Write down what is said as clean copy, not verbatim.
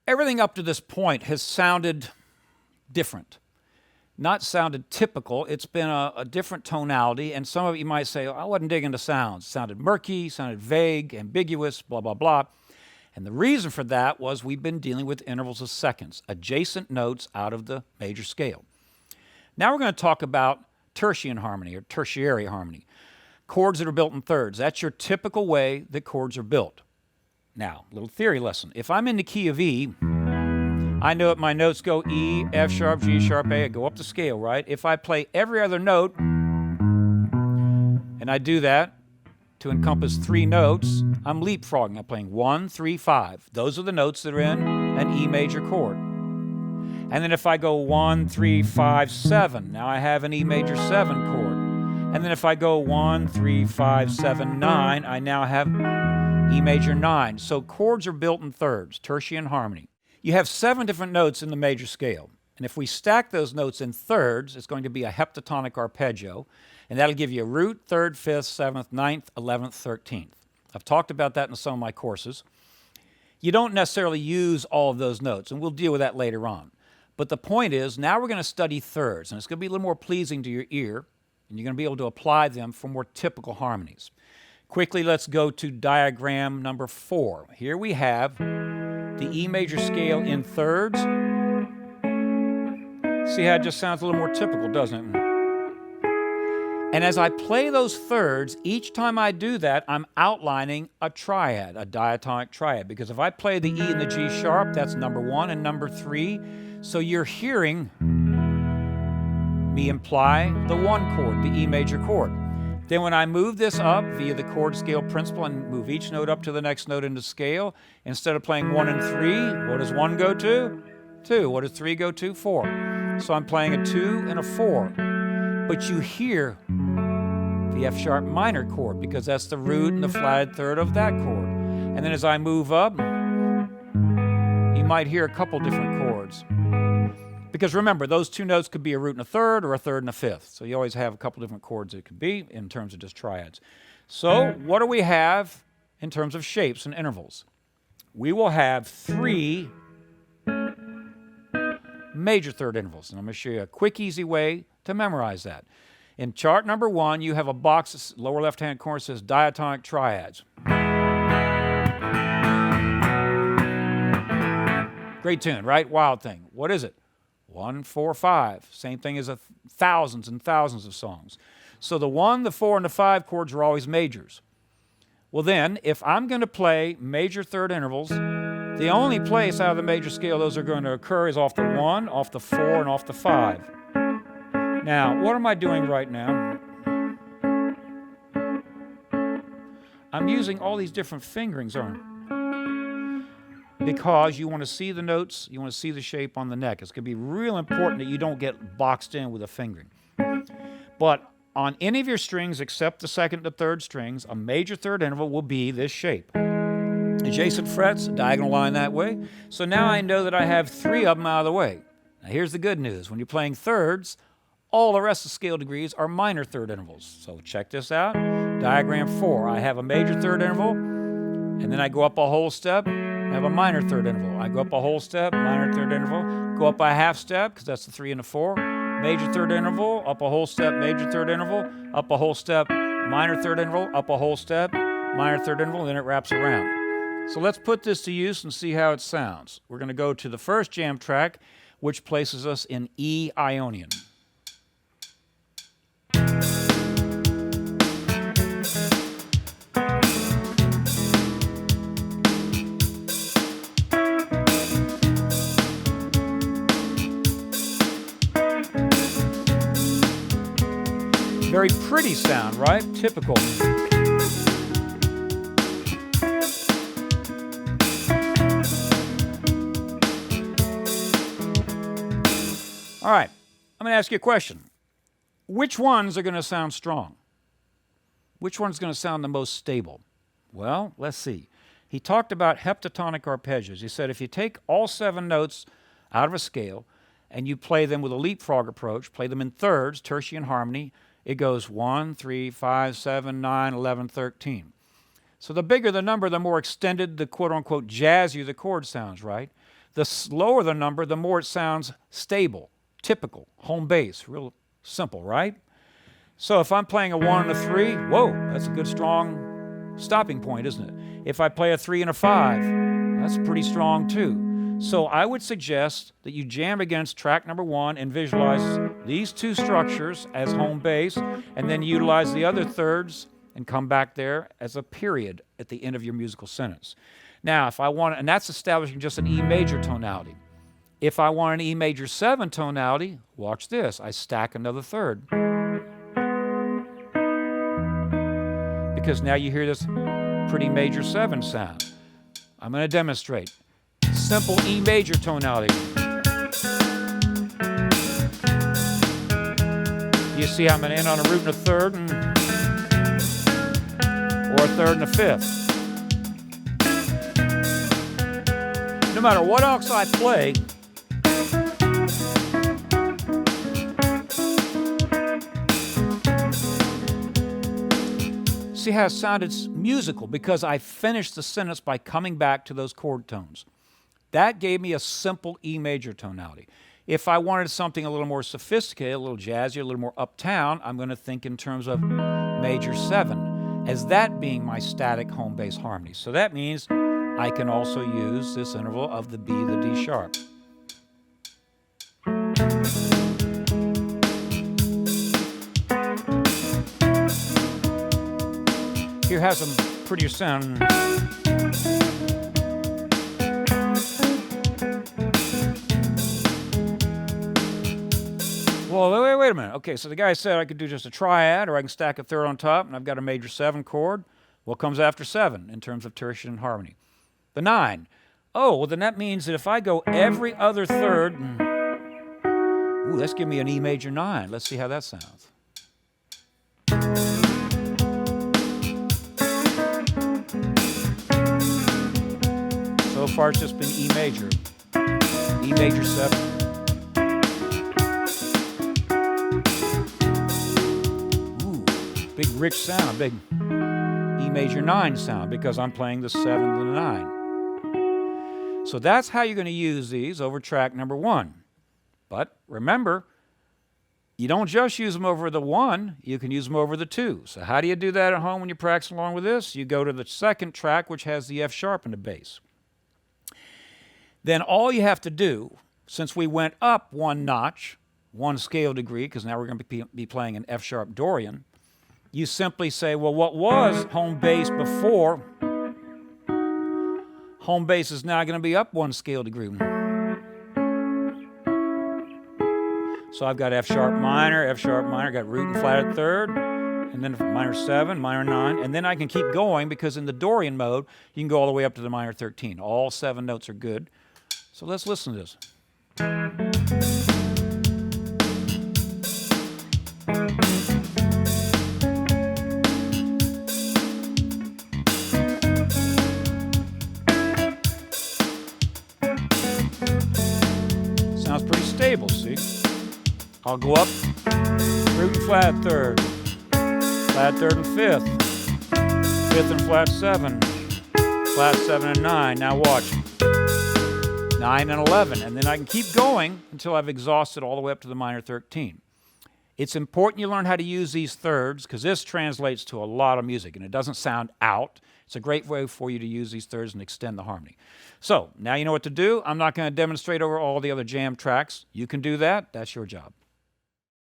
Everything up to this point has sounded different, not sounded typical. It's been a different tonality, and some of you might say, oh, I wasn't digging the sounds. It sounded murky, sounded vague, ambiguous, blah, blah, blah. And the reason for that was we've been dealing with intervals of seconds, adjacent notes out of the major scale. Now we're going to talk about tertian harmony or tertiary harmony, chords that are built in thirds. That's your typical way that chords are built. Now, little theory lesson. If I'm in the key of E, I know that my notes go E, F sharp, G sharp, A. I go up the scale, right? If I play every other note, and I do that to encompass 3 notes, I'm leapfrogging. I'm playing 1, 3, 5. Those are the notes that are in an E major chord. And then if I go 1, 3, 5, 7, now I have an E major 7 chord. And then if I go 1, 3, 5, 7, 9, I now have E major 9. So chords are built in thirds, tertian harmony. You have 7 different notes in the major scale. And if we stack those notes in thirds, it's going to be a heptatonic arpeggio. And that'll give you a root, 3rd, 5th, 7th, 9th, 11th, 13th. I've talked about that in some of my courses. You don't necessarily use all of those notes, and we'll deal with that later on. But the point is, now we're going to study thirds, and it's going to be a little more pleasing to your ear, and you're going to be able to apply them for more typical harmonies. Quickly, let's go to diagram number 4. Here we have the E major scale in thirds. See how it just sounds a little more typical, doesn't it? And as I play those thirds, each time I do that, I'm outlining a triad, a diatonic triad. Because if I play the E and the G sharp, that's number 1 and number 3. So you're hearing me imply the 1 chord, the E major chord. Then when I move this up via the chord scale principle and move each note up to the next note in the scale, instead of playing 1 and 3, what does 1 go to? 2. What does 3 go to? 4. So I'm playing a 2 and a 4. But you hear the F sharp minor chord because that's the root and the flatted third of that chord. And then as I move up, you might hear a couple different chords. Because remember, those 2 notes could be a root and a third or a third and a fifth. So you always have a couple different chords it could be in terms of just triads. So what do we have in terms of shapes and intervals? We will have 3 major third intervals. And I'm going to show you a quick, easy way to memorize that. In chart number 1, you have a box, lower left-hand corner says diatonic triads. Great tune, right? Wild Thing. What is it? 1, 4, 5. Same thing as thousands and thousands of songs. So the 1, the 4, and the 5 chords are always majors. Well then, if I'm going to play major third intervals, the only place out of the major scale those are going to occur is off the 1, off the 4, and off the 5. Now, what am I doing right now? I'm using all these different fingerings, aren't I? Because you want to see the notes, you want to see the shape on the neck. It's going to be real important that you don't get boxed in with a fingering. But on any of your strings except the 2nd to 3rd strings, a major third interval will be this shape. Adjacent frets, diagonal line that way. So now I know that I have 3 of them out of the way. Now here's the good news. When you're playing thirds, all the rest of the scale degrees are minor third intervals. So check this out. Diagram 4. I have a major third interval, and then I go up a whole step, I have a minor third interval. I go up a whole step, minor third interval, go up a half step, because that's the 3 and the 4, major third interval, up a whole step, major third interval, up a whole step, minor third interval, up a whole step, minor third interval, and then it wraps around. So let's put this to use and see how it sounds. We're going to go to the first jam track, which places us in E Ionian. Very pretty sound, right? Typical. All right, I'm going to ask you a question. Which ones are going to sound strong? Which one's going to sound the most stable? Well, let's see. He talked about heptatonic arpeggios. He said if you take all 7 notes out of a scale and you play them with a leapfrog approach, play them in thirds, tertian harmony, it goes 1, 3, 5, 7, 9, 11, 13. So the bigger the number, the more extended, the quote-unquote jazzier the chord sounds, right? The slower the number, the more it sounds stable, typical, home bass, real simple, right? So if I'm playing a 1 and a 3, whoa, that's a good strong stopping point, isn't it? If I play a 3 and a 5, that's pretty strong too. So I would suggest that you jam against track number 1 and visualize these two structures as home bass, and then utilize the other thirds and come back there as a period at the end of your musical sentence. Now, if I want, and that's establishing just an E major tonality. If I want an E major 7 tonality, watch this. I stack another third. Because now you hear this pretty major 7 sound. I'm going to demonstrate. Simple E major tonality. You see I'm going to end on a root and a third, or a third and a fifth. No matter what else I play, see how it sounded musical because I finished the sentence by coming back to those chord tones. That gave me a simple E major tonality. If I wanted something a little more sophisticated, a little jazzier, a little more uptown, I'm going to think in terms of major 7, as that being my static home bass harmony. So that means I can also use this interval of the B, the D sharp. Here has some prettier sound. Well, wait a minute. Okay, so the guy said I could do just a triad, or I can stack a third on top, and I've got a major 7 chord. What comes after 7 in terms of tertian harmony? The 9. Oh, well, then that means that if I go every other third, ooh, let's give me an E major 9. Let's see how that sounds. So far, it's just been E major, E major 7. Big rich sound, big E major 9 sound, because I'm playing the 7 and the 9. So that's how you're going to use these over track number 1. But remember, you don't just use them over the 1, you can use them over the 2. So how do you do that at home when you practice along with this? You go to the second track, which has the F sharp in the bass. Then all you have to do, since we went up 1 notch, 1 scale degree, because now we're going to be playing an F sharp Dorian, you simply say, well, what was home bass before, home bass is now going to be up 1 scale degree. So I've got F sharp minor, got root and flat at third, and then minor 7, minor 9, and then I can keep going because in the Dorian mode, you can go all the way up to the minor 13. All 7 notes are good. So let's listen to this. Sounds pretty stable, see? I'll go up, root and flat third and fifth, fifth and flat 7 and 9. Now watch, 9 and 11, and then I can keep going until I've exhausted all the way up to the minor 13. It's important you learn how to use these thirds because this translates to a lot of music and it doesn't sound out. It's a great way for you to use these thirds and extend the harmony. So now you know what to do. I'm not going to demonstrate over all the other jam tracks. You can do that. That's your job.